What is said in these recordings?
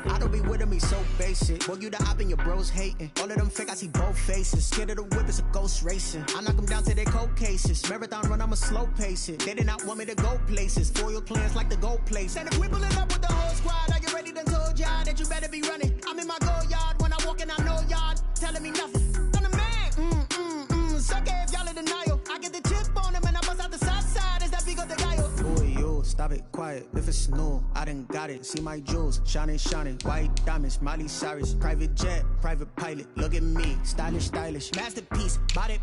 I don't be with me so basic. Boy, you the op and your bros hating. All of them fake, I see both faces. Scared of the whip, it's a ghost racing. I knock them down to their cold cases. Marathon run, I'ma slow pace it. They did not want me to go places. Foil clears like the gold place. And if we pulling up with the whole squad, are you ready? Done told y'all that you better be running. I'm in my go yard. When I walk in, I know y'all telling me nothing. I'm the man. Suck it if y'all in denial. I get the chip on them and I bust out the south side. Is that big of the guy? Boy, yo, stop it, quiet. If it's new, I done got it. See my jewels, shining, white diamonds, Miley Cyrus, private jet, private pilot. Look at me, stylish, masterpiece, body,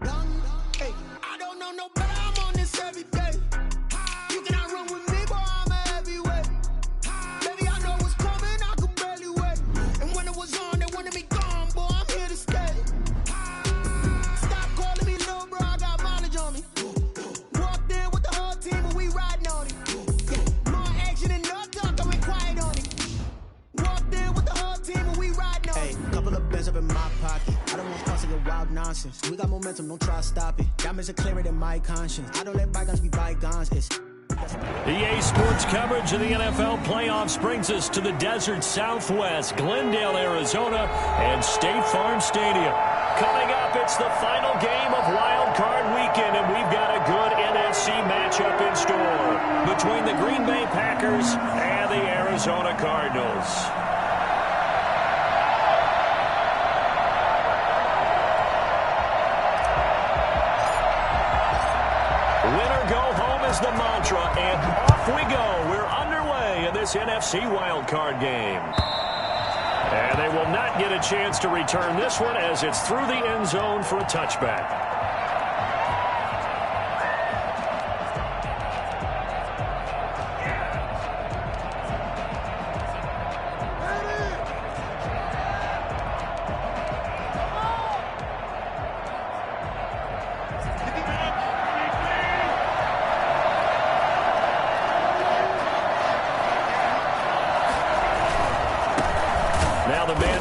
done. Hey, I don't know no better. I'm on this every day. You cannot run with me, boy. I'm a heavyweight. Baby, I know what's coming. I could barely wait. And when it was on, they wanted me gone, boy. I'm here to stay. Stop calling me little bro. I got mileage on me. Walked in with the whole team and we riding on it. More action and no talk. I went quiet on it. Walked in with the whole team and we riding on it. Hey, couple of bands up in my pocket. I don't want cause of your wild nonsense. We got momentum, don't try to stop it. Diamonds are clearer than my conscience. I don't let bygones be bygones. It's EA Sports coverage of the NFL playoffs brings us to the desert Southwest, Glendale, Arizona, and State Farm Stadium. Coming up, it's the final game of Wild Card Weekend, and we've got a good NFC matchup in store between the Green Bay Packers and the Arizona Cardinals. Winner go home is the mantra, and off we go. We're underway in this NFC wildcard game. And they will not get a chance to return this one as it's through the end zone for a touchback.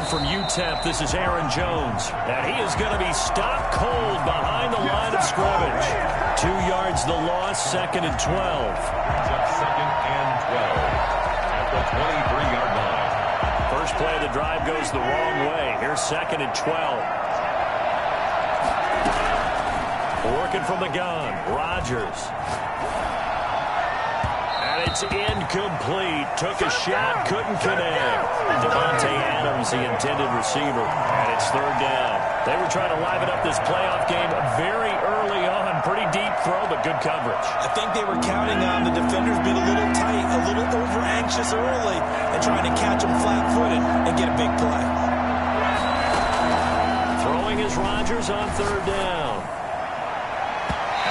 From UTEP, this is Aaron Jones, and he is going to be stopped cold behind the line of scrimmage. 2 yards the loss, 2nd and 12. Second and 12 at the 23-yard line. First play of the drive goes the wrong way. Here's 2nd and 12. Working from the gun, Rodgers. It's incomplete. Took a shot, couldn't connect. Devontae Adams, the intended receiver, and it's 3rd down. They were trying to liven up this playoff game very early on. Pretty deep throw, but good coverage. I think they were counting on the defenders being a little tight, a little over-anxious early, and trying to catch them flat-footed and get a big play. Throwing is Rodgers on 3rd down.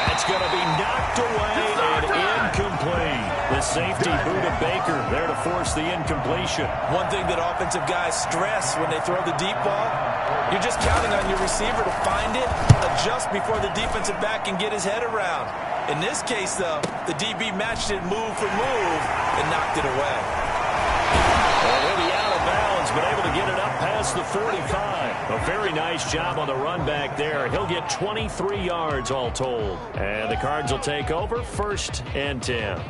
That's going to be knocked away and incomplete. The safety, Buda Baker, there to force the incompletion. One thing that offensive guys stress when they throw the deep ball, you're just counting on your receiver to find it, adjust before the defensive back can get his head around. In this case, though, the DB matched it move for move and knocked it away. Well, he'll be out of bounds, but able to get it up past the 45. A very nice job on the run back there. He'll get 23 yards all told. And the Cards will take over, 1st and 10.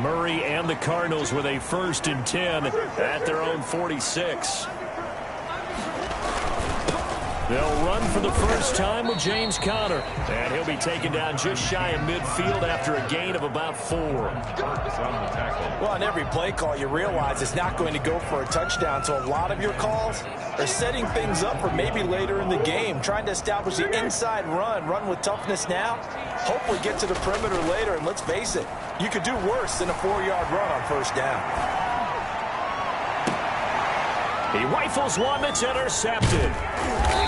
Murray and the Cardinals with a 1st and 10 at their own 46. They'll run for the first time with James Conner. And he'll be taken down just shy of midfield after a gain of about 4. Well, on every play call, you realize it's not going to go for a touchdown. So a lot of your calls are setting things up for maybe later in the game, trying to establish the inside run with toughness now, hopefully get to the perimeter later. And let's face it, you could do worse than a 4-yard run on 1st down. He rifles one that's intercepted.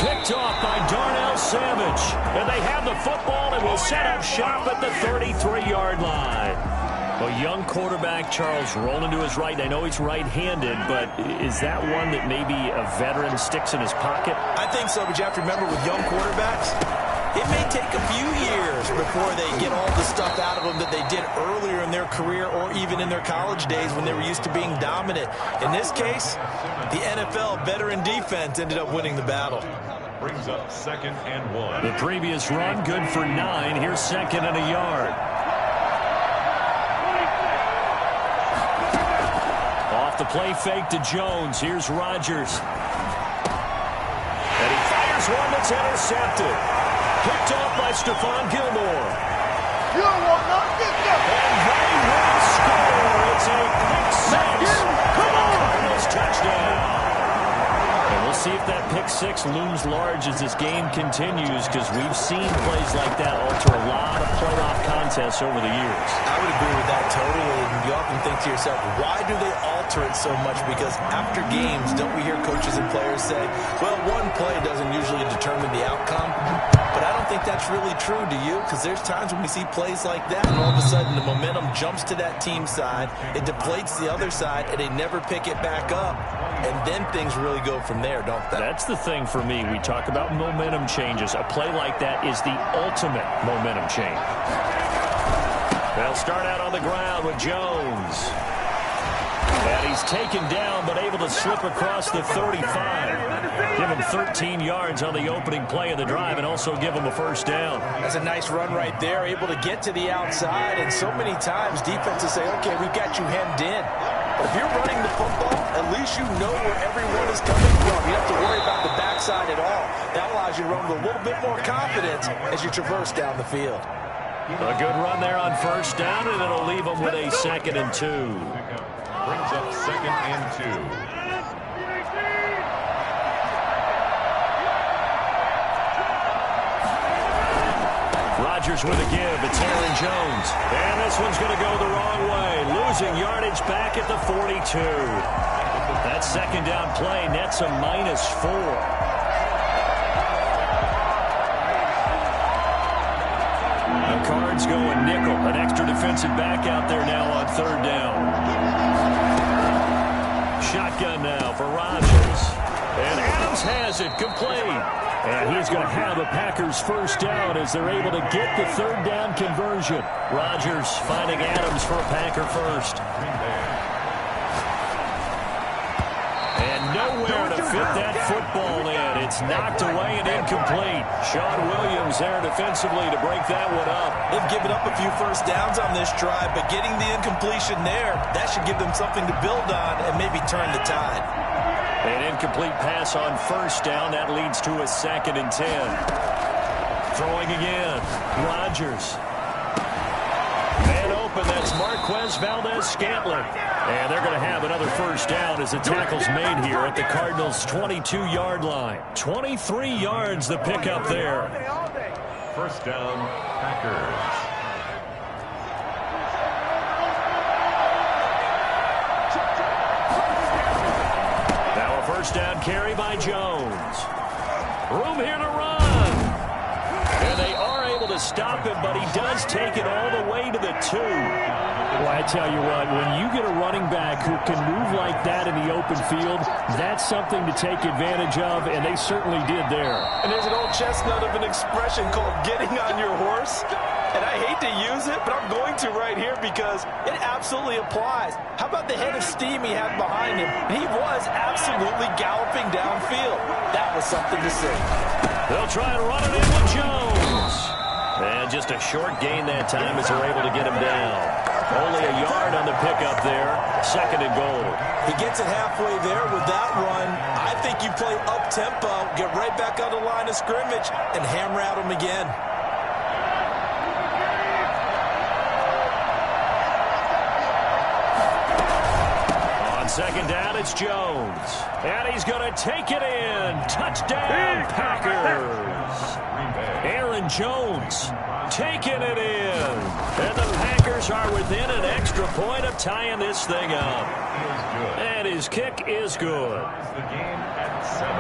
Picked off by Darnell Savage. And they have the football and will set up shop at the 33-yard line. A young quarterback, Charles, rolling to his right. I know he's right-handed, but is that one that maybe a veteran sticks in his pocket? I think so, but you have to remember with young quarterbacks, it may take a few years before they get all the stuff out of them that they did earlier in their career or even in their college days when they were used to being dominant. In this case, the NFL veteran defense ended up winning the battle. Brings up 2nd and 1. The previous run, good for 9. Here's 2nd and a yard. Off the play fake to Jones. Here's Rodgers. And he fires one that's intercepted. Picked off by Stephon Gilmore. You will not get that. And they will score. It's a pick 6. Come on. Cardinals touchdown. And we'll see if that pick 6 looms large as this game continues, because we've seen plays like that alter a lot of playoff contests over the years. I would agree with that totally. And you often think to yourself, why do they alter it so much? Because after games, don't we hear coaches and players say, well, one play doesn't usually determine the outcome? But I don't think that's really true, do you? Because there's times when we see plays like that, and all of a sudden the momentum jumps to that team side, it deflates the other side, and they never pick it back up. And then things really go from there, don't they? That's the thing for me. We talk about momentum changes. A play like that is the ultimate momentum change. They'll start out on the ground with Jones. And he's taken down, but able to slip across the 35. Give him 13 yards on the opening play of the drive, and also give him a first down. That's a nice run right there, able to get to the outside. And so many times defenses say, okay, we've got you hemmed in. But if you're running the football, at least you know where everyone is coming from. You don't have to worry about the backside at all. That allows you to run with a little bit more confidence as you traverse down the field. A good run there on first down, and it'll leave them with a 2nd and 2. Brings up 2nd and 2. Rodgers with a give. It's Aaron Jones. And this one's going to go the wrong way. Losing yardage back at the 42. That 2nd down play nets a -4. The Cards go a nickel. An extra defensive back out there now on 3rd down. Shotgun now for Rodgers. And Adams has it, complete. And he's going to have a Packers first down as they're able to get the 3rd down conversion. Rodgers finding Adams for a Packer first. And nowhere to fit that football in. It's knocked away and incomplete. Sean Williams there defensively to break that one up. They've given up a few first downs on this drive, but getting the incompletion there, that should give them something to build on and maybe turn the tide. An incomplete pass on first down. That leads to a 2nd and 10. Throwing again. Rodgers. And open. That's Marquez Valdez-Scantling. And they're going to have another first down as the tackle's made here at the Cardinals' 22-yard line. 23 yards the pickup there. First down, Packers. First down carry by Jones. Room here to run. And they are able to stop him, but he does take it all the way to the 2. Well, I tell you what, when you get a running back who can move like that in the open field, that's something to take advantage of, and they certainly did there. And there's an old chestnut of an expression called getting on your horse. And I hate to use it, but I'm going to right here because it absolutely applies. How about the head of steam he had behind him? He was absolutely galloping downfield. That was something to see. They'll try and run it in with Jones. And just a short gain that time as they're able to get him down. Only a yard on the pickup there. 2nd and goal. He gets it halfway there with that run. I think you play up-tempo, get right back on the line of scrimmage, and hammer at him again. On 2nd down, it's Jones. And he's going to take it in. Touchdown, Packers. Aaron Jones taking it in. And the Packers are within an extra point of tying this thing up. And his kick is good. The game at 7.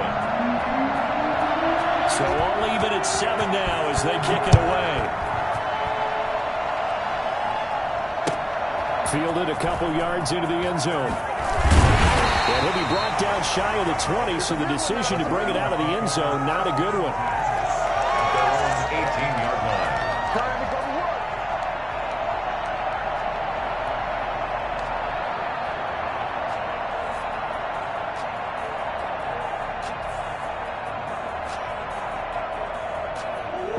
So all even at 7 now as they kick it away. Fielded a couple yards into the end zone. And he'll be brought down shy of the 20, so the decision to bring it out of the end zone, not a good one. 18-yard line. Time to go to work.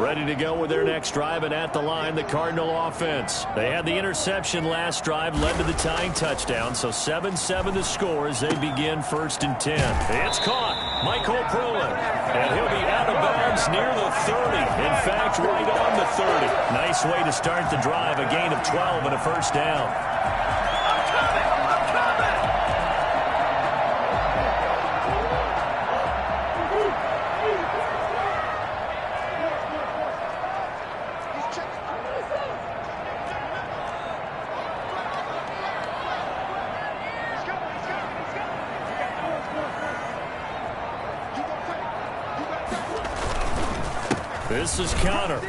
Ready to go with their next drive, and at the line, the Cardinal offense. They had the interception last drive, led to the tying touchdown, so 7-7 the score as they begin 1st and 10. It's caught. Michael Pruitt, and he'll be out of bounds near the 30. In fact, right on the 30. Nice way to start the drive, a gain of 12 and a 1st down. This is Connor.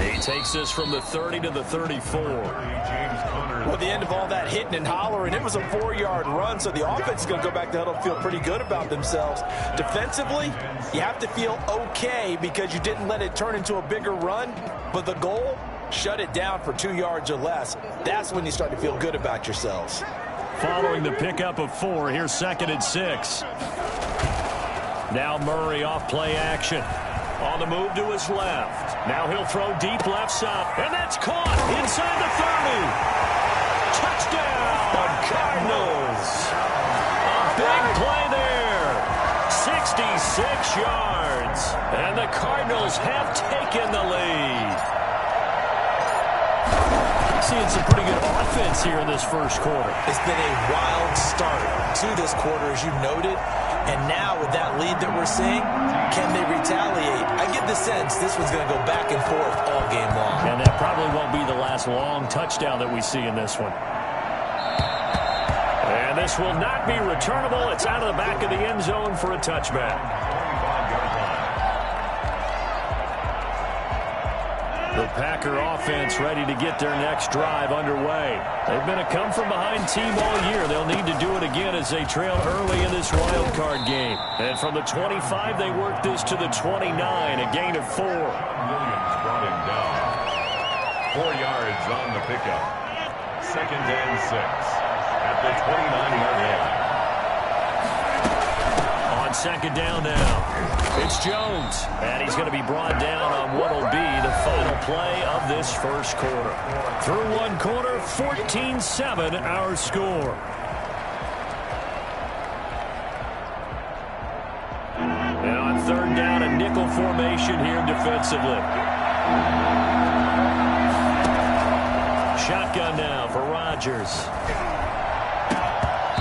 He takes this from the 30 to the 34. Well, at the end of all that hitting and hollering, it was a 4-yard run, so the offense is going to go back to huddle and feel pretty good about themselves. Defensively, you have to feel okay because you didn't let it turn into a bigger run, but the goal, shut it down for 2 yards or less. That's when you start to feel good about yourselves. Following the pickup of 4, here's 2nd and 6. Now Murray off play action. On the move to his left. Now he'll throw deep left side. And that's caught inside the 30. Touchdown, Cardinals. A big play there. 66 yards. And the Cardinals have taken the lead. Seeing some pretty good offense here in this first quarter. It's been a wild start to this quarter, as you noted. And now with that lead that we're seeing, can they retaliate? I get the sense this one's going to go back and forth all game long. And that probably won't be the last long touchdown that we see in this one. And this will not be returnable. It's out of the back of the end zone for a touchback. The Packer offense ready to get their next drive underway. They've been a come-from-behind team all year. They'll need to do it again as they trail early in this wild card game. And from the 25, they work this to the 29, a gain of 4. Williams brought him down. 4 yards on the pickup. 2nd and 6 at the 29-yard line. On 2nd down now. It's Jones, and he's going to be brought down on what will be the final play of this first quarter. Through one quarter, 14-7 our score. And on 3rd down, a nickel formation here defensively. Shotgun now for Rodgers.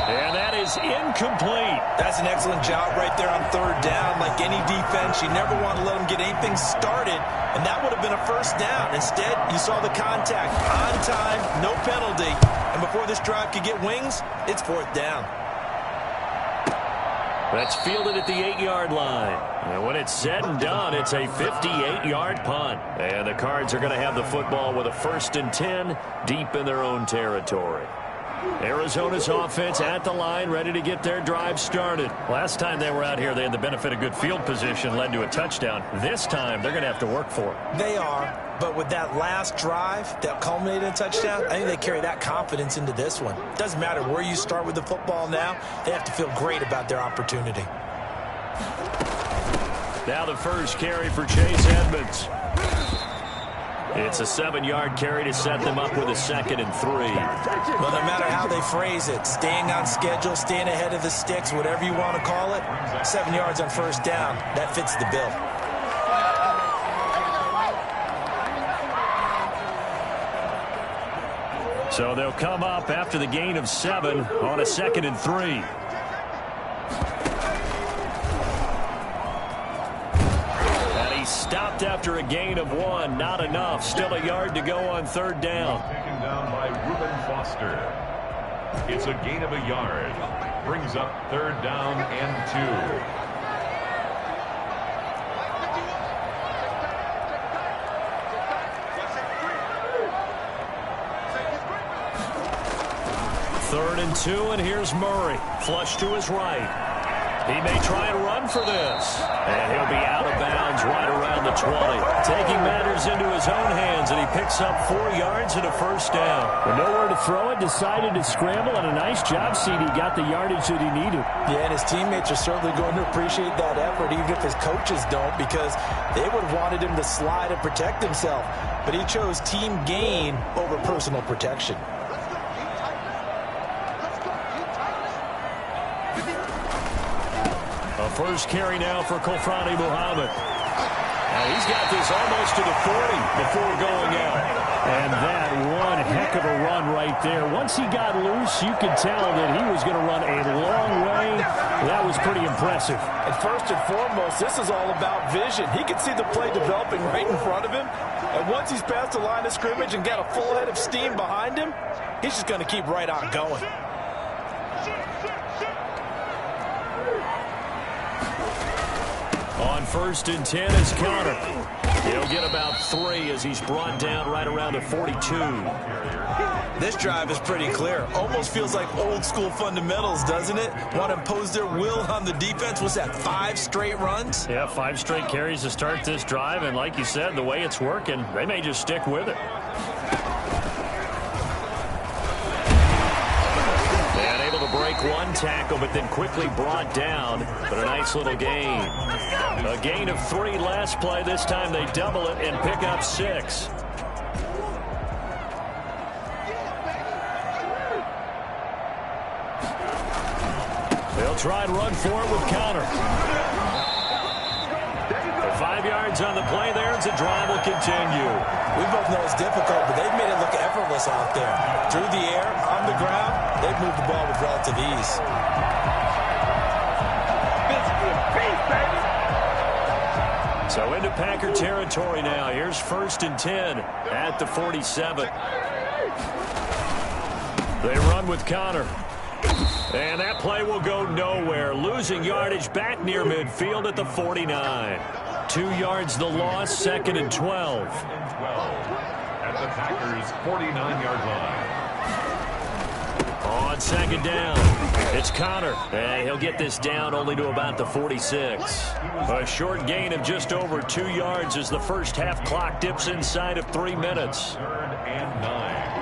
And that is incomplete. That's an excellent job right there on 3rd down. Like any defense, you never want to let them get anything started, and that would have been a 1st down. Instead, you saw the contact on time, no penalty, and before this drive could get wings, it's 4th down. That's fielded at the 8-yard line. And when it's said and done, it's a 58-yard punt. And the Cards are going to have the football with a 1st and 10 deep in their own territory. Arizona's offense at the line, ready to get their drive started. Last time they were out here, they had the benefit of good field position, led to a touchdown. This time, they're going to have to work for it. They are, but with that last drive that culminated in a touchdown, I think they carry that confidence into this one. Doesn't matter where you start with the football now, they have to feel great about their opportunity. Now the first carry for Chase Edmonds. It's a 7-yard carry to set them up with a 2nd and 3. Well, no matter how they phrase it, staying on schedule, staying ahead of the sticks, whatever you want to call it, 7 yards on 1st down, that fits the bill. So they'll come up after the gain of 7 on a 2nd and 3. Stopped after a gain of 1. Not enough. Still a yard to go on 3rd down. Taken down by Reuben Foster. It's a gain of a yard. Brings up 3rd down and 2. 3rd and 2, and here's Murray. Flush to his right. He may try and run for this. And he'll be out of bounds right around the 20. Taking matters into his own hands, and he picks up 4 yards and a first down. With nowhere to throw it, decided to scramble, and a nice job, CD. Got the yardage that he needed. Yeah, and his teammates are certainly going to appreciate that effort, even if his coaches don't, because they would have wanted him to slide and protect himself. But he chose team gain over personal protection. A first carry now for Kofrani Muhammad. And he's got this almost to the 40 before going out. And that one heck of a run right there. Once he got loose, you could tell that he was going to run a long way. That was pretty impressive. And first and foremost, this is all about vision. He can see the play developing right in front of him. And once he's past the line of scrimmage and got a full head of steam behind him, he's just going to keep right on going. On first and 10 is Conner. He'll get about 3 as he's brought down right around the 42. This drive is pretty clear. Almost feels like old school fundamentals, doesn't it? Want to impose their will on the defense. Was that 5 straight runs? Yeah, 5 straight carries to start this drive. And like you said, the way it's working, they may just stick with it. Break one tackle, but then quickly brought down. But a nice little gain. A gain of 3 last play. This time they double it and pick up 6. They'll try and run for it with Conner. 5 yards on the play there as the drive will continue. We both know it's difficult, but they've made it look effortless out there. Through the air, on the ground, they've moved the ball with relative ease. So into Packer territory now. Here's first and 10 at the 47. They run with Conner. And that play will go nowhere. Losing yardage back near midfield at the 49. 2 yards the loss, 2nd and 12. At the Packers' 49-yard line. On second down, it's Conner. And he'll get this down only to about the 46. A short gain of just over 2 yards as the first half clock dips inside of 3 minutes. 3rd and 9.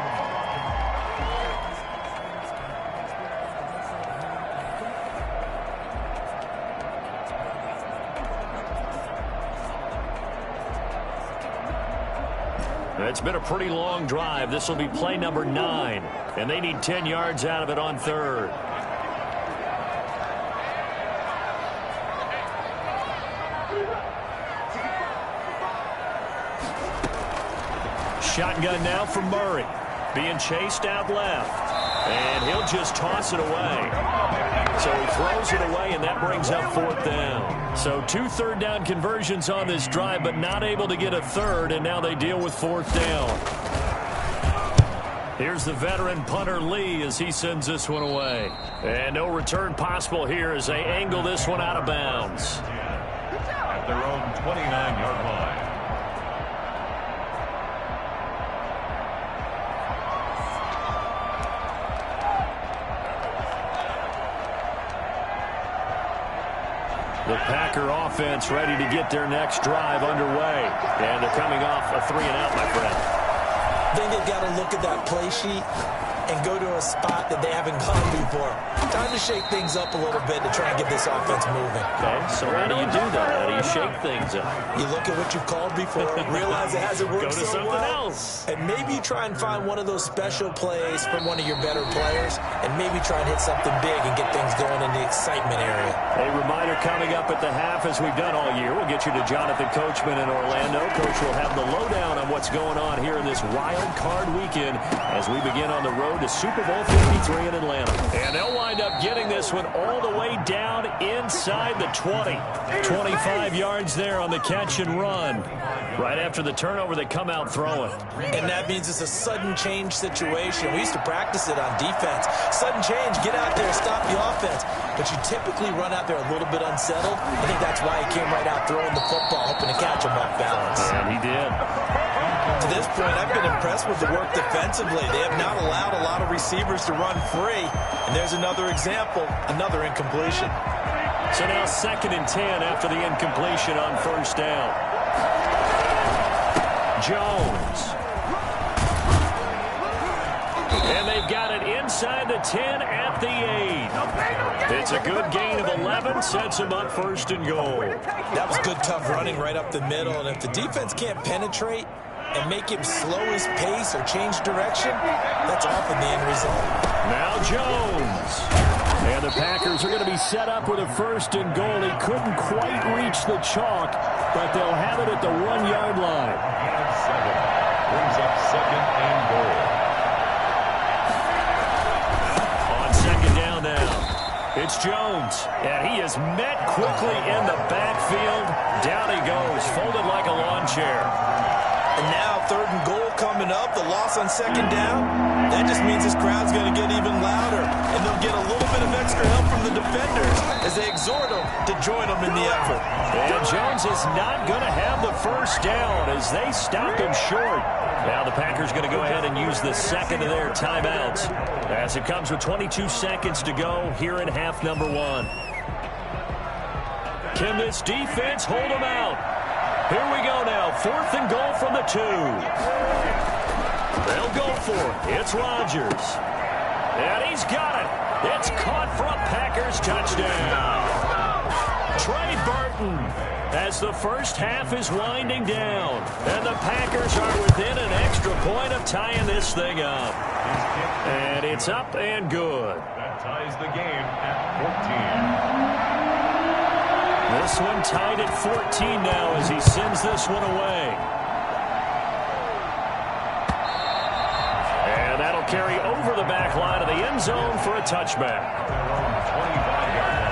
It's been a pretty long drive. This will be play number 9. And they need 10 yards out of it on 3rd. Shotgun now from Murray. Being chased out left. And he'll just toss it away. So he throws it away, and that brings up 4th down. So 2 third-down conversions on this drive, but not able to get a 3rd, and now they deal with 4th down. Here's the veteran punter Lee as he sends this one away. And no return possible here as they angle this one out of bounds. At their own 29-yard line. The Packer offense ready to get their next drive underway. And they're coming off a 3-and-out, my friend. I think they've got to look at that play sheet and go to a spot that they haven't gone before. Time to shake things up a little bit to try and get this offense moving. Okay, so how do you do that? How do you shake things up? You look at what you called before, realize it hasn't worked Go to so something well, else. and maybe try and find one of those special plays from one of your better players, and maybe try and hit something big and get things going in the excitement area. A reminder coming up at the half, as we've done all year. We'll get you to Jonathan Coachman in Orlando. Coach will have the lowdown on what's going on here in this wild card weekend as we begin on the road to Super Bowl 53 in Atlanta. And they'll wind up getting this one all the way down inside the 20. 25 yards there on the catch and run. Right after the turnover, they come out throwing. And that means it's a sudden change situation. We used to practice it on defense. Sudden change, get out there, stop the offense. But you typically run out there a little bit unsettled. I think that's why he came right out throwing the football, hoping to catch him off balance. And he did. To this point, I've been impressed with the work defensively. They have not allowed a lot of receivers to run free. And there's another example, another incompletion. So now 2nd and 10 after the incompletion on first down. Jones. And they've got it inside the 10 at the 8. It's a good gain of 11, sets them up 1st and goal. That was good, tough running right up the middle, and if the defense can't penetrate and make him slow his pace or change direction, that's often the end result. Now Jones. And the Packers are going to be set up with a 1st and goal. He couldn't quite reach the chalk, but they'll have it at the 1-yard line. 7 brings up 2nd and goal. It's Jones, and he is met quickly in the backfield. Down he goes, folded like a lawn chair. And now 3rd and goal coming up, the loss on 2nd down. That just means this crowd's going to get even louder, and they'll get a little bit of extra help from the defenders as they exhort them to join them in the effort. And Jones is not going to have the 1st down as they stop him short. Now the Packers going to go ahead and use the 2nd of their timeouts as it comes with 22 seconds to go here in half number 1. Can this defense hold them out? Here we go now. 4th and goal from the 2. They'll go for it. It's Rodgers. And he's got it. It's caught for a Packers touchdown. Trey Burton as the first half is winding down. And the Packers are within an extra point of tying this thing up. And it's up and good. That ties the game at 14. This one tied at 14 now as he sends this one away. And that'll carry over the back line of the end zone for a touchback. They're on the 25-yard line.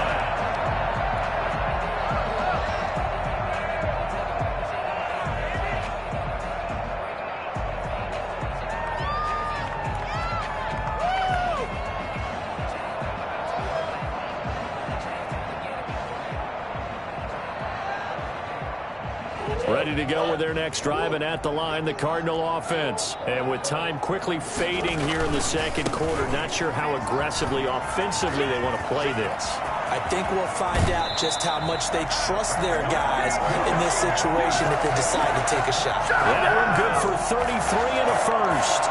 Ready to go with their next drive, and at the line, the Cardinal offense. And with time quickly fading here in the 2nd quarter, not sure how aggressively, offensively they want to play this. I think we'll find out just how much they trust their guys in this situation if they decide to take a shot. That one good for 33 and a 1st.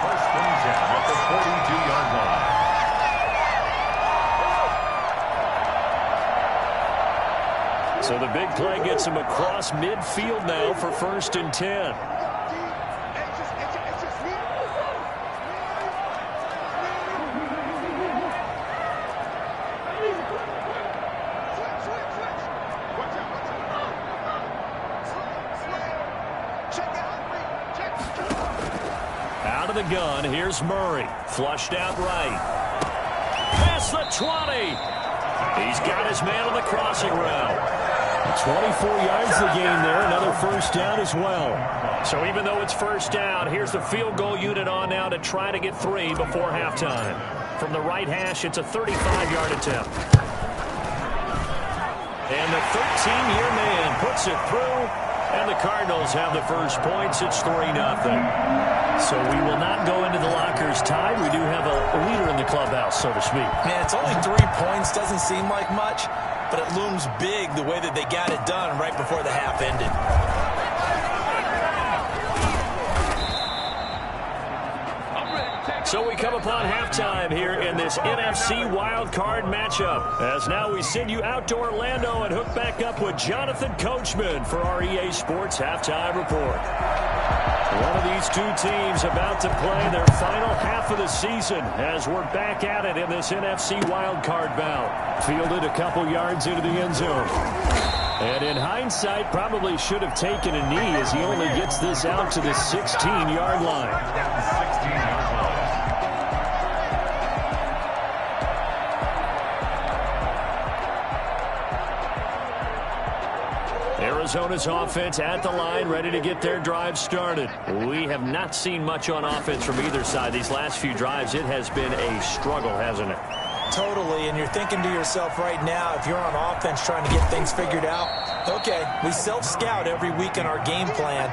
First things in at the 42-yard line. So the big play gets him across midfield now for 1st and 10. Out of the gun, here's Murray. Flushed out right. Past the 20. He's got his man on the crossing route. 24 yards the gain there. Another 1st down as well. So even though it's 1st down, here's the field goal unit on now to try to get 3 before halftime. From the right hash, it's a 35-yard attempt. And the 13-year man puts it through. And the Cardinals have the first points. It's 3-0. So we will not go into the lockers tied. We do have a leader in the clubhouse, so to speak. Man, it's only 3 points. Doesn't seem like much, but it looms big the way that they got it done right before the half ended. So we come upon halftime here in this NFC wildcard matchup. As now we send you out to Orlando and hook back up with Jonathan Coachman for our EA Sports Halftime Report. One of these two teams about to play their final half of the season as we're back at it in this NFC wildcard bout. Fielded a couple yards into the end zone. And in hindsight, probably should have taken a knee as he only gets this out to the 16-yard line. 16-yard line. Arizona's offense at the line, ready to get their drive started. We have not seen much on offense from either side. These last few drives, it has been a struggle, hasn't it? Totally, and you're thinking to yourself right now, if you're on offense trying to get things figured out, okay, we self-scout every week in our game plan,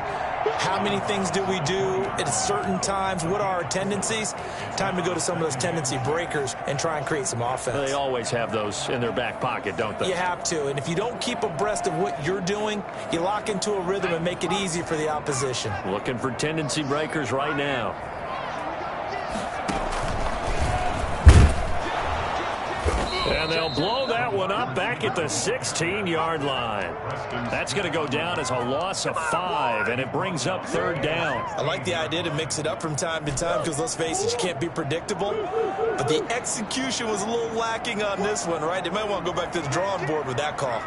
How many things do we do at certain times? What are our tendencies? Time to go to some of those tendency breakers and try and create some offense. They always have those in their back pocket, don't they? You have to. And if you don't keep abreast of what you're doing, you lock into a rhythm and make it easy for the opposition. Looking for tendency breakers right now. And they'll blow that one up back at the 16-yard line. That's going to go down as a loss of 5, and it brings up 3rd down. I like the idea to mix it up from time to time because, let's face it, you can't be predictable. But the execution was a little lacking on this one, right? They might want to go back to the drawing board with that call.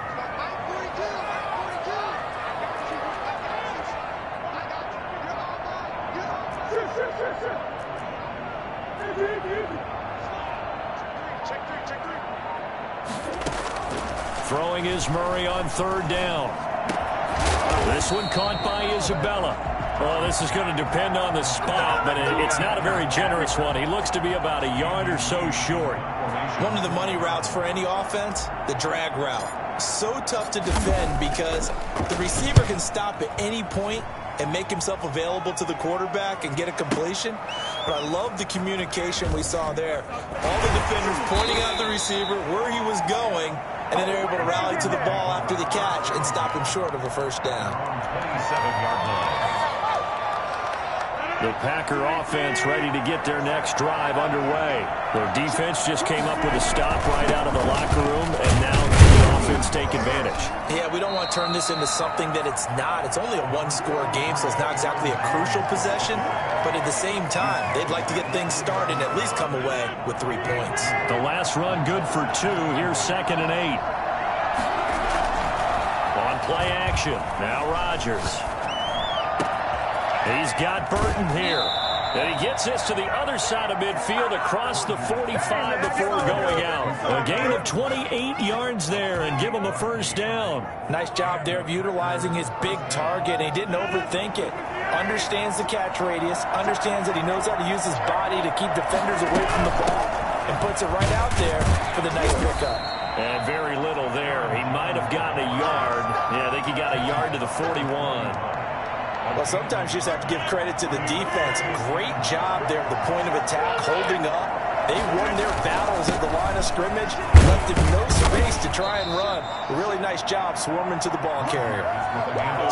Throwing is Murray on 3rd down. This one caught by Isabella. Well, this is going to depend on the spot, but it's not a very generous one. He looks to be about a yard or so short. One of the money routes for any offense, the drag route. So tough to defend because the receiver can stop at any point and make himself available to the quarterback and get a completion. But I love the communication we saw there. All the defenders pointing out the receiver, where he was going, and then they're able to rally to the ball after the catch and stop him short of a 1st down. 27-yard line. The Packer offense ready to get their next drive underway. Their defense just came up with a stop right out of the locker room, and now the offense take advantage. Yeah, we don't want to turn this into something that it's not. It's only a 1-score game, so it's not exactly a crucial possession. But at the same time, they'd like to get things started and at least come away with 3 points. The last run good for 2. Here's 2nd and 8. On play action. Now Rodgers. He's got Burton here. And he gets this to the other side of midfield across the 45 before going out. A gain of 28 yards there and give him a 1st down. Nice job there of utilizing his big target. He didn't overthink it. Understands the catch radius. Understands that he knows how to use his body to keep defenders away from the ball. And puts it right out there for the nice pickup. And very little there. He might have gotten a yard. Yeah, I think he got a yard to the 41. Well, sometimes you just have to give credit to the defense. Great job there at the point of attack, holding up. They won their battles at the line of scrimmage, left him no space to try and run. A really nice job swarming to the ball carrier.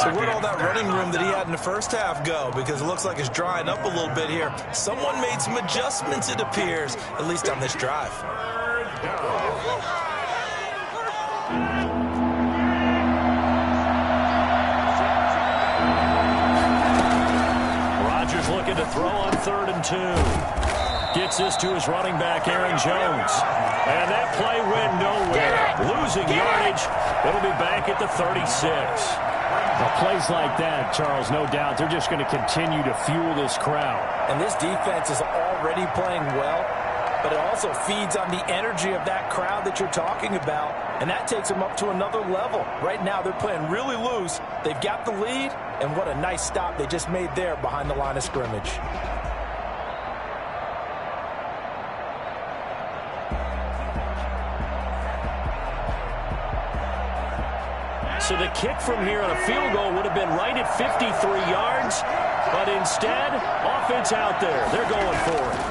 So where'd all that running room that he had in the 1st half go? Because it looks like it's drying up a little bit here. Someone made some adjustments, it appears, at least on this drive. Looking to throw on 3rd and 2. Gets this to his running back, Aaron Jones. And that play went nowhere. Losing yardage. It'll be back at the 36. Now, plays like that, Charles, no doubt, they're just going to continue to fuel this crowd. And this defense is already playing well, but it also feeds on the energy of that crowd that you're talking about, and that takes them up to another level. Right now, they're playing really loose. They've got the lead, and what a nice stop they just made there behind the line of scrimmage. So the kick from here on a field goal would have been right at 53 yards, but instead, offense out there. They're going for it.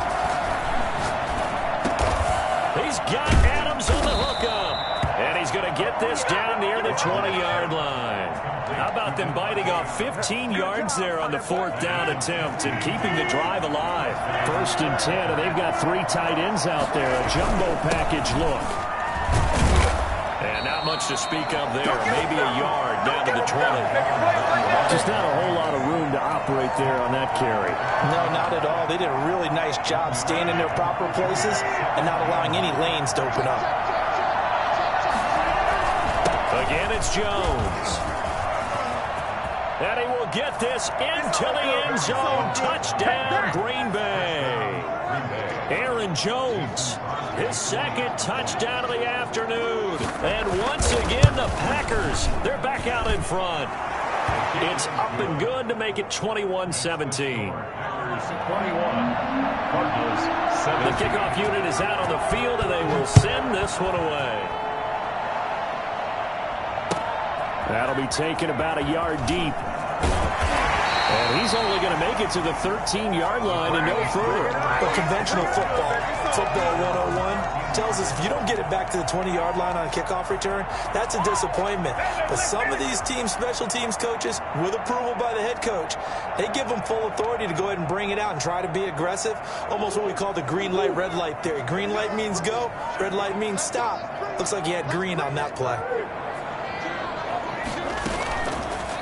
He's got Adams on the hookup, and he's going to get this down near the 20-yard line. How about them biting off 15 yards there on the 4th down attempt and keeping the drive alive? 1st and 10, and they've got 3 tight ends out there. A jumbo package look. And not much to speak of there. Maybe a yard down to the 20. Just not a whole lot of room to operate there on that carry. No, not at all. They did a really nice job staying in their proper places and not allowing any lanes to open up. Again, it's Jones. And he will get this into the end zone. Touchdown, Green Bay. Aaron Jones, his 2nd touchdown of the afternoon. And once again, the Packers, they're back out in front. It's up and good to make it 21-17. 21. Cardinals 17. The kickoff unit is out on the field, and they will send this one away. That'll be taken about a yard deep. And he's only going to make it to the 13-yard line and no further. But conventional football 101, tells us if you don't get it back to the 20-yard line on a kickoff return, that's a disappointment. But some of these teams, special teams coaches, with approval by the head coach, they give them full authority to go ahead and bring it out and try to be aggressive. Almost what we call the green light, red light theory. Green light means go, red light means stop. Looks like he had green on that play.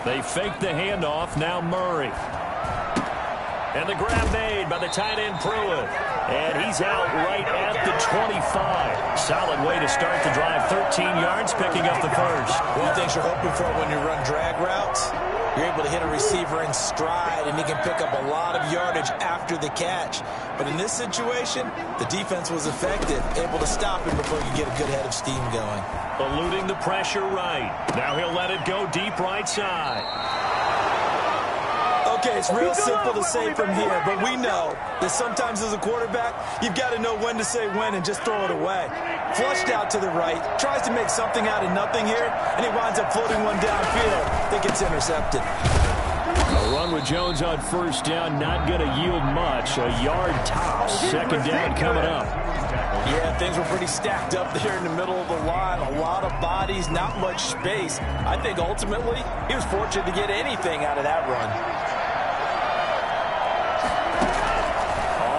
They fake the handoff. Now Murray. And the grab made by the tight end Pruitt. And he's out right at the 25. Solid way to start the drive. 13 yards, picking up the first. One of the things you're hoping for when you run drag routes, you're able to hit a receiver in stride, and he can pick up a lot of yardage after the catch. But in this situation, the defense was effective, able to stop him before you get a good head of steam going. Eluding the pressure right. Now he'll let it go deep right side. Okay, it's real simple to say from here, but we know that sometimes as a quarterback, you've got to know when to say when and just throw it away. Flushed out to the right, tries to make something out of nothing here, and he winds up floating one downfield. I think it's intercepted. A run with Jones on first down, not going to yield much. A yard tops. Second down coming up. Yeah, things were pretty stacked up there in the middle of the line. A lot of bodies, not much space. I think ultimately he was fortunate to get anything out of that run.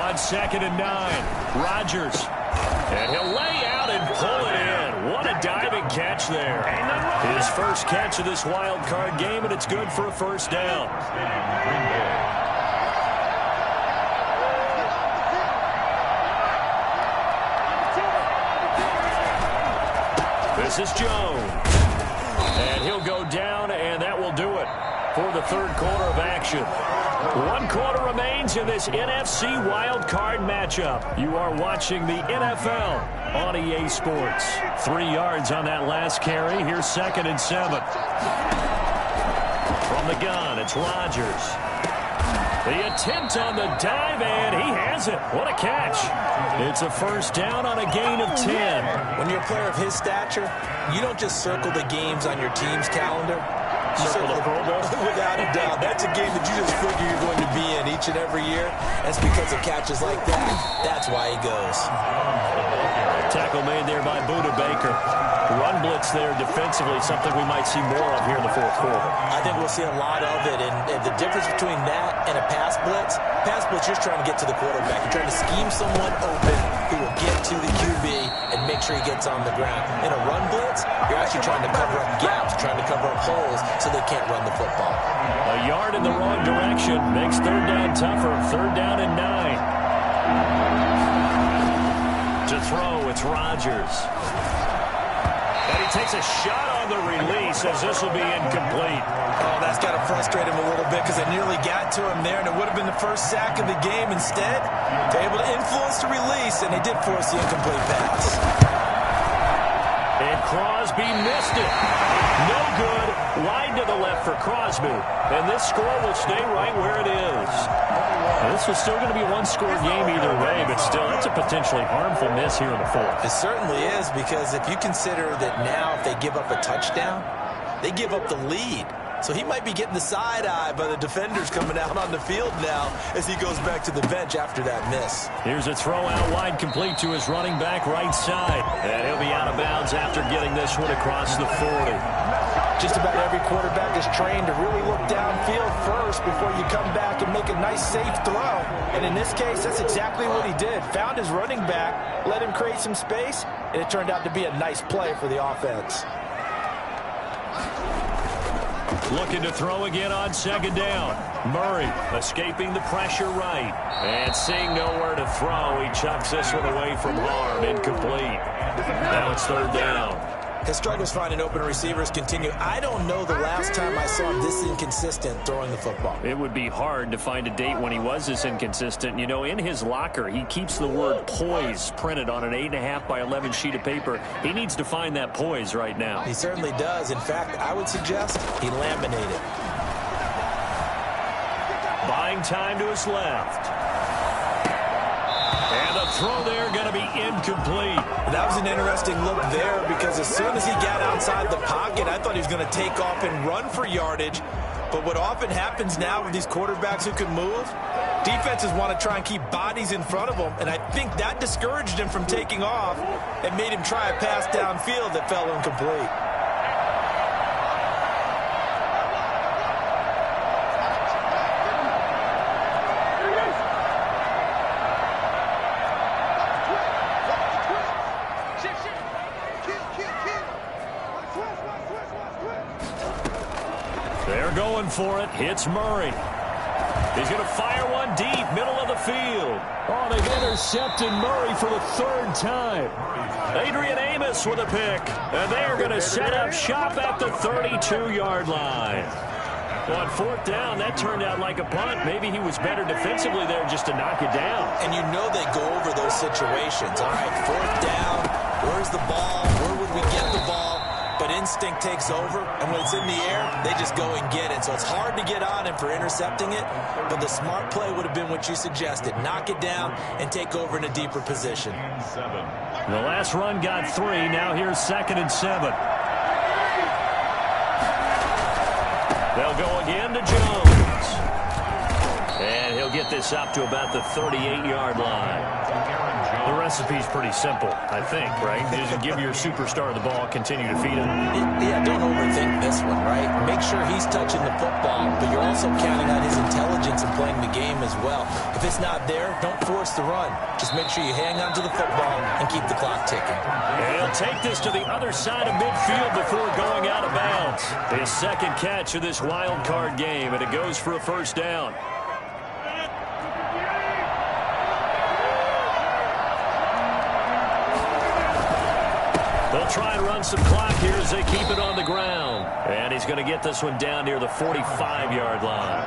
On 2nd and 9, Rodgers. And he'll lay out and pull it in. What a diving catch there. His first catch of this wild card game, and it's good for a first down. This is Jones. And he'll go down, and that will do it for the third quarter of action. 1 quarter remains in this NFC wild card matchup. You are watching the NFL on EA Sports. 3 yards on that last carry. Here's 2nd and 7. From the gun, it's Rodgers. The attempt on the dive, and he has it. What a catch. It's a first down on a gain of 10. When you're a player of his stature, you don't just circle the games on your team's calendar. You circle the Pro Bowl. Without a doubt. That's a game that you just figure you're going to be in each and every year. That's because of catches like that. That's why he goes. Tackle made there by Buda Baker. Run blitz there defensively, something we might see more of here in the fourth quarter. I think we'll see a lot of it, and the difference between that and a pass blitz, you're trying to get to the quarterback. You're trying to scheme someone open who will get to the QB and make sure he gets on the ground. In a run blitz, you're actually trying to cover up gaps, trying to cover up holes so they can't run the football. A yard in the wrong direction makes third down tougher. 3rd down and 9. To throw, it's Rodgers. And he takes a shot on the release as this will be incomplete. Oh, that's got to frustrate him a little bit because it nearly got to him there, and it would have been the first sack of the game. Instead, they're able to influence the release, and they did force the incomplete pass. And Crosby missed it. No good. Wide to the left for Crosby. And this score will stay right where it is. This is still going to be a one-score game either way, but still, that's a potentially harmful miss here in the fourth. It certainly is, because if you consider that now if they give up a touchdown, they give up the lead. So he might be getting the side-eye by the defenders coming out on the field now as he goes back to the bench after that miss. Here's a throw out wide, complete to his running back right side. And he'll be out of bounds after getting this one across the 40. Just about every quarterback is trained to really look downfield first before you come back and make a nice, safe throw. And in this case, that's exactly what he did. Found his running back, let him create some space, and it turned out to be a nice play for the offense. Looking to throw again on 2nd down. Murray escaping the pressure right. And seeing nowhere to throw, he chucks this one away from harm. Incomplete. Now it's 3rd down. His struggles finding open receivers continue. I don't know the last time I saw him this inconsistent throwing the football. It would be hard to find a date when he was this inconsistent. You know, in his locker, he keeps the word poise printed on an 8.5 by 11 sheet of paper. He needs to find that poise right now. He certainly does. In fact, I would suggest he laminated. Buying time to his left. And the throw there going to be incomplete. That was an interesting look there because as soon as he got outside the pocket, I thought he was going to take off and run for yardage. But what often happens now with these quarterbacks who can move, defenses want to try and keep bodies in front of them, and I think that discouraged him from taking off and made him try a pass downfield that fell incomplete. They're going for it. It's Murray. He's going to fire one deep, middle of the field. Oh, they've intercepted Murray for the third time. Adrian Amos with a pick. And they are going to set up shop at the 32-yard line. Well, on fourth down, that turned out like a punt. Maybe he was better defensively there just to knock it down. And you know they go over those situations. All right, fourth down, where's the ball? Where would we get the ball? But instinct takes over, and when it's in the air, they just go and get it. So it's hard to get on him for intercepting it, but the smart play would have been what you suggested. Knock it down and take over in a deeper position. The last run got 3. Now here's 2nd and 7. They'll go again to Jones. And he'll get this up to about the 38-yard line. The recipe's pretty simple, I think, right? Just give your superstar the ball, continue to feed him. Yeah, don't overthink this one, right? Make sure he's touching the football, but you're also counting on his intelligence in playing the game as well. If it's not there, don't force the run. Just make sure you hang on to the football and keep the clock ticking. And he'll take this to the other side of midfield before going out of bounds. His second catch of this wild card game, and it goes for a first down. They'll try and run some clock here as they keep it on the ground. And he's going to get this one down near the 45-yard line.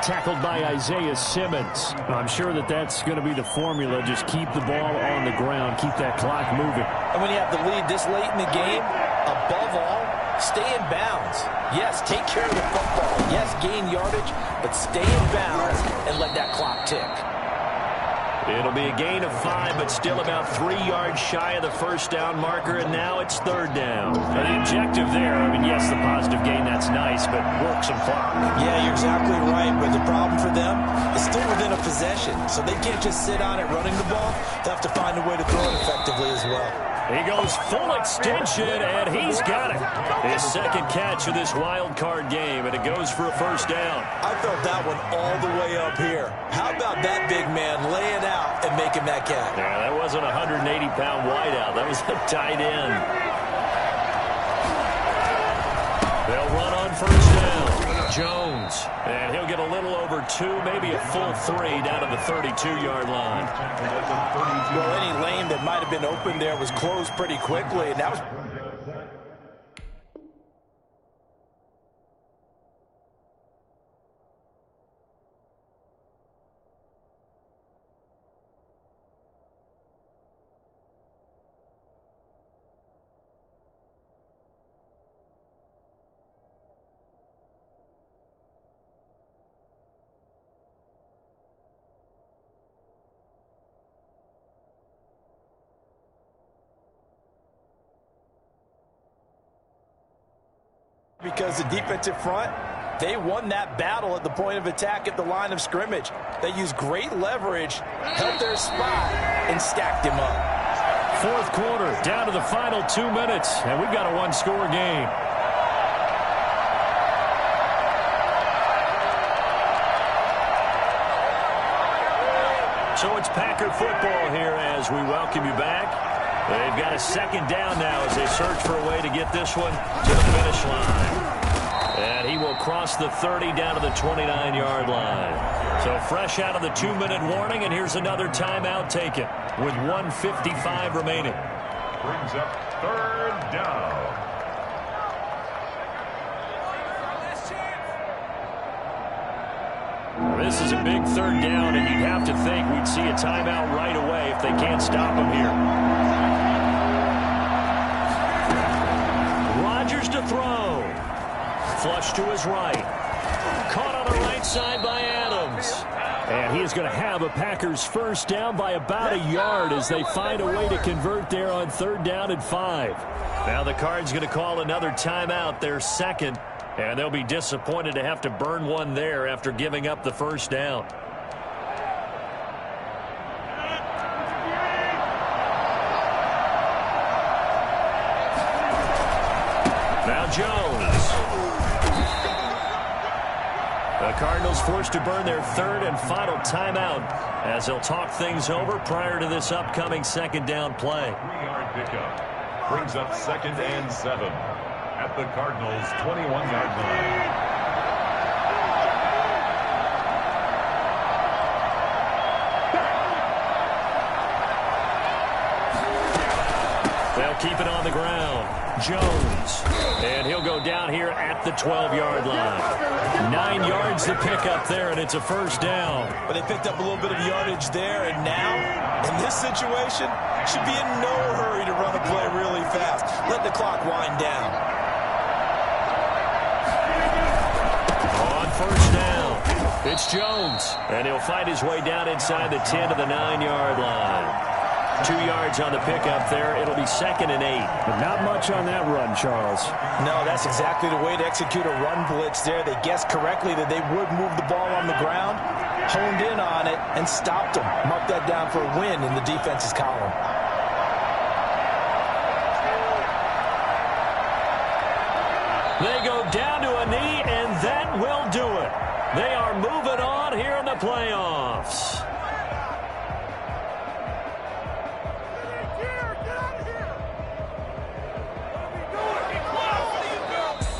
Tackled by Isaiah Simmons. I'm sure that's going to be the formula. Just keep the ball on the ground. Keep that clock moving. And when you have the lead this late in the game, above all, stay in bounds. Yes, take care of the football. Yes, gain yardage, but stay in bounds and let that clock tick. It'll be a gain of 5, but still about 3 yards shy of the first down marker, and now it's third down. Now the objective there, I mean, yes, the positive gain, that's nice, but work some clock. Yeah, you're exactly right, but the problem for them is still within a possession, so they can't just sit on it running the ball. They'll have to find a way to throw it effectively as well. He goes full extension, and he's got it. His second catch of this wild card game, and it goes for a first down. I felt that one all the way up here. How about that big man laying out and making that catch? Yeah, that wasn't a 180-pound wideout. That was a tight end. They'll run on first down. Jones, and he'll get a little over 2, maybe a full 3 down to the 32-yard line. Well, any lane that might have been open there was closed pretty quickly, and that was... Because the defensive front, they won that battle at the point of attack at the line of scrimmage. They used great leverage, held their spot, and stacked him up. Fourth quarter, down to the final 2 minutes, and we've got a one-score game. So it's Packer football here as we welcome you back. They've got a second down now as they search for a way to get this one to the finish line. And he will cross the 30 down to the 29-yard line. So fresh out of the 2-minute warning, and here's another timeout taken with 1:55 remaining. Brings up third down. This is a big third down, and you'd have to think we'd see a timeout right away if they can't stop him here. Rodgers to throw. Flush to his right. Caught on the right side by Adams. And he is going to have a Packers first down by about a yard as they find a way to convert there on third down and 5. Now the Cards going to call another timeout, their second. And they'll be disappointed to have to burn one there after giving up the first down. Now Jones. The Cardinals forced to burn their third and final timeout as they'll talk things over prior to this upcoming second down play. 3-yard pickup brings up 2nd and 7 at the Cardinals' 21-yard line. They'll keep it on the ground. Jones. And he'll go down here at the 12-yard line. 9 yards to pick up there, and it's a first down. But they picked up a little bit of yardage there, and now, in this situation, should be in no hurry to run a play really fast. Let the clock wind down. On first down, it's Jones. And he'll find his way down inside the 10 to the 9-yard line. 2 yards on the pickup there. It'll be 2nd and 8. But not much on that run, Charles. No, that's exactly the way to execute a run blitz there. They guessed correctly that they would move the ball on the ground, honed in on it, and stopped them. Mark that down for a win in the defense's column. They go down to a knee, and that will do it. They are moving on here in the playoffs.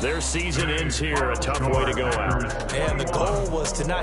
Their season ends here. A tough way to go out. And the goal was to not